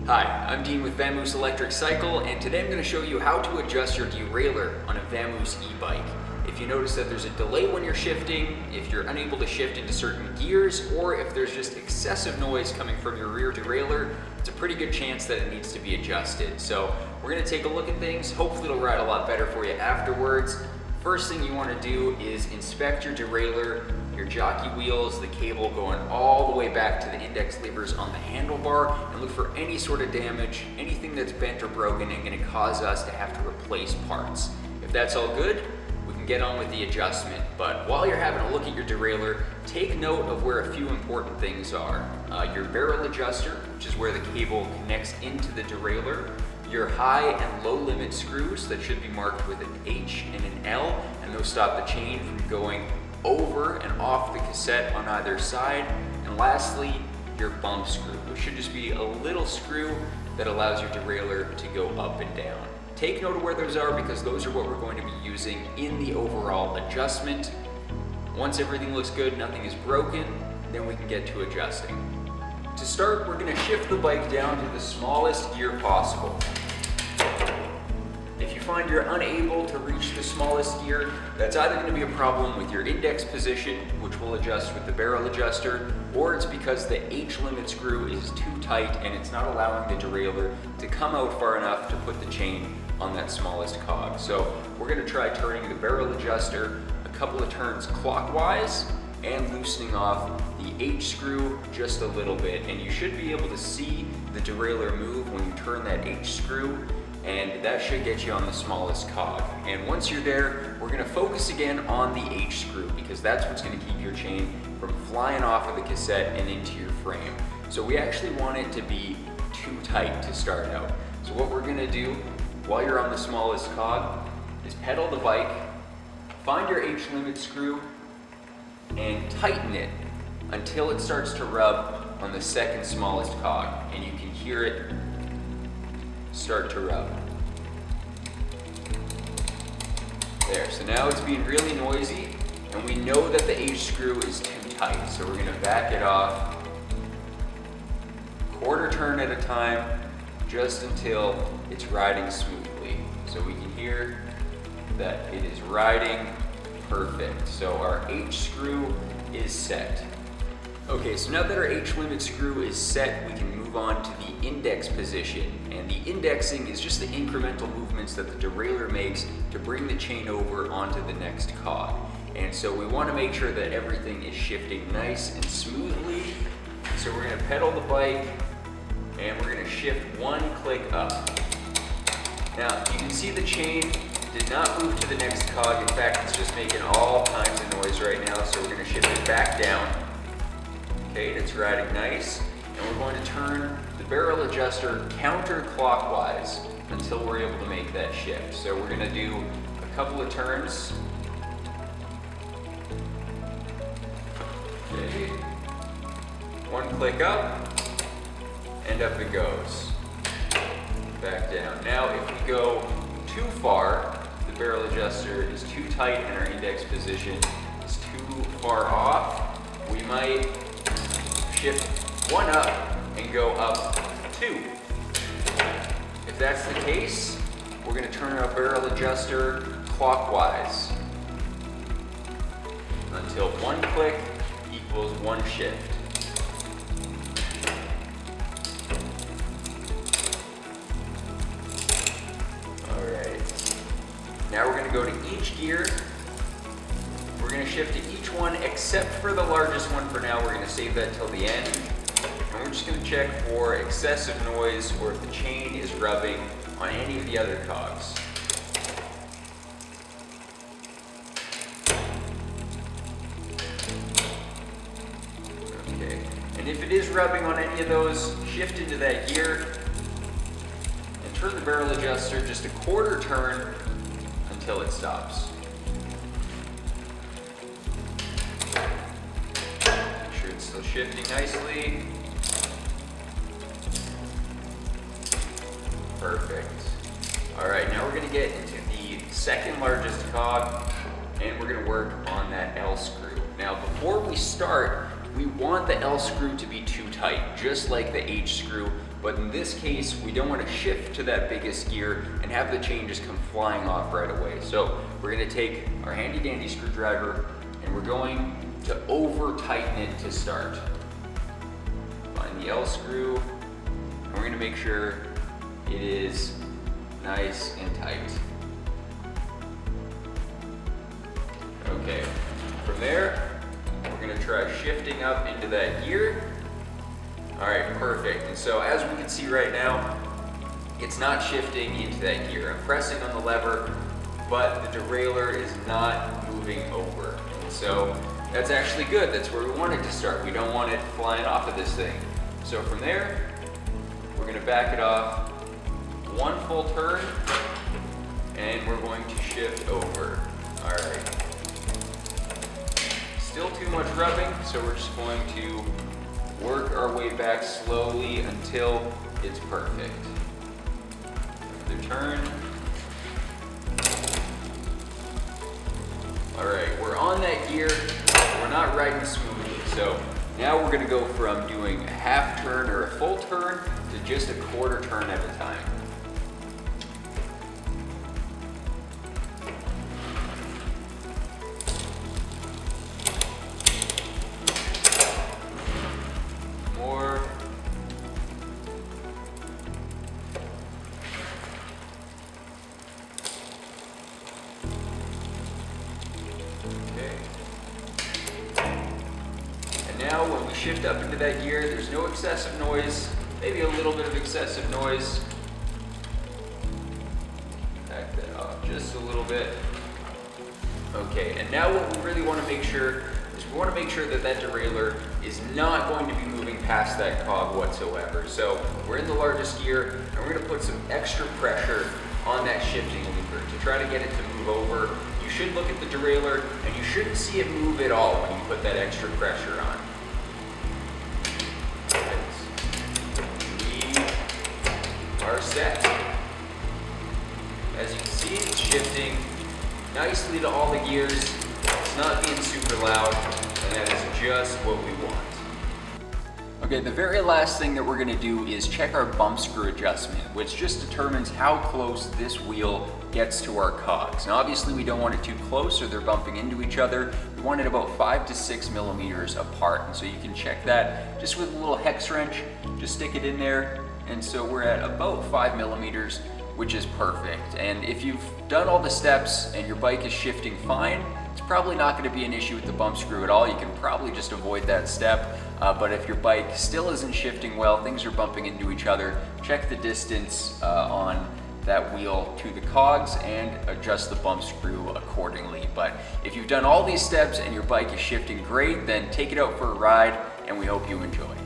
Hi, I'm Dean with Vamoose Electric Cycle, and today I'm going to show you how to adjust your derailleur on a Vamoose e-bike. If you notice that there's a delay when you're shifting, if you're unable to shift into certain gears, or if there's just excessive noise coming from your rear derailleur, it's a pretty good chance that it needs to be adjusted. So we're going to take a look at things. Hopefully it'll ride a lot better for you afterwards. First thing you want to do is inspect your derailleur, your jockey wheels, the cable going all the way back to the index levers on the handlebar, and look for any sort of damage, anything that's bent or broken and going to cause us to have to replace parts. If that's all good, we can get on with the adjustment. But while you're having a look at your derailleur, take note of where a few important things are. Your barrel adjuster, which is where the cable connects into the derailleur, your high and low limit screws that should be marked with an H and an L, and those stop the chain from going over and off the cassette on either side. And lastly, your bump screw, which should just be a little screw that allows your derailleur to go up and down. Take note of where those are because those are what we're going to be using in the overall adjustment. Once everything looks good, nothing is broken, then we can get to adjusting. To start, we're going to shift the bike down to the smallest gear possible. If you find you're unable to reach the smallest gear, that's either going to be a problem with your index position, which we'll adjust with the barrel adjuster, or it's because the H limit screw is too tight and it's not allowing the derailleur to come out far enough to put the chain on that smallest cog. So we're going to try turning the barrel adjuster a couple of turns clockwise and loosening off the H screw just a little bit, and you should be able to see the derailleur move when you turn that H screw, and that should get you on the smallest cog. And once you're there, we're going to focus again on the H screw because that's what's going to keep your chain from flying off of the cassette and into your frame. So we actually want it to be too tight to start out. So what we're going to do while you're on the smallest cog is pedal the bike, find your H limit screw, and tighten it until it starts to rub on the second smallest cog, and you can hear it start to rub. There, so now it's being really noisy, and we know that the H screw is too tight, so we're gonna back it off, quarter turn at a time, just until it's riding smoothly. So we can hear that it is riding perfect. So our H screw is set. Okay, so now that our H limit screw is set, we can move on to the index position. And the indexing is just the incremental movements that the derailleur makes to bring the chain over onto the next cog. And so we want to make sure that everything is shifting nice and smoothly. So we're going to pedal the bike and we're going to shift one click up. Now, you can see the chain did not move to the next cog. In fact, it's just making all kinds of noise right now, so we're going to shift it back down. Okay, it's riding nice, and we're going to turn the barrel adjuster counterclockwise until we're able to make that shift. So we're going to do a couple of turns. Okay, one click up, and up it goes. Back down. Now, if we go too far, the barrel adjuster is too tight and our index position is too far off, we might shift one up and go up two. If that's the case, we're going to turn our barrel adjuster clockwise until one click equals one shift. Now we're going to go to each gear. We're going to shift to each one except for the largest one for now. We're going to save that till the end. And we're just going to check for excessive noise or if the chain is rubbing on any of the other cogs. Okay. And if it is rubbing on any of those, shift into that gear and turn the barrel adjuster just a quarter turn until it stops. Make sure it's still shifting nicely. Perfect. All right, now we're going to get into the second largest cog, and we're going to work on that L screw. Now, before we start, we want the L screw to be too tight, just like the H screw But in this case, we don't want to shift to that biggest gear and have the chain just come flying off right away. So we're going to take our handy dandy screwdriver and we're going to over tighten it to start. Find the L screw and we're going to make sure it is nice and tight. Okay, from there, we're going to try shifting up into that gear. All right, perfect. And so as we can see right now, it's not shifting into that gear. I'm pressing on the lever, but the derailleur is not moving over. And so that's actually good. That's where we want it to start. We don't want it flying off of this thing. So from there, we're going to back it off one full turn, and we're going to shift over. All right. Still too much rubbing, so we're just going to work our way back slowly until it's perfect. Another turn. All right, we're on that gear. We're not riding smoothly. So now we're gonna go from doing a half turn or a full turn to just a quarter turn at a time. Now when we shift up into that gear, there's no excessive noise, maybe a little bit of excessive noise. Back that off just a little bit. Okay, and now what we really want to make sure is we want to make sure that that derailleur is not going to be moving past that cog whatsoever. So we're in the largest gear and we're going to put some extra pressure on that shifting lever to try to get it to move over. You should look at the derailleur and you shouldn't see it move at all when you put that extra pressure on. We are set. As you can see, it's shifting nicely to all the gears. It's not being super loud, and that is just what we want. Okay, the very last thing that we're gonna do is check our bump screw adjustment, which just determines how close this wheel gets to our cogs. Now obviously we don't want it too close or they're bumping into each other. We want it about 5 to 6 millimeters apart. And so you can check that just with a little hex wrench, just stick it in there. And so we're at about 5 millimeters, which is perfect. And if you've done all the steps and your bike is shifting fine, it's probably not going to be an issue with the bump screw at all. You can probably just avoid that step. But if your bike still isn't shifting well, things are bumping into each other, check the distance on that wheel to the cogs and adjust the bump screw accordingly. But if you've done all these steps and your bike is shifting great, then take it out for a ride and we hope you enjoy.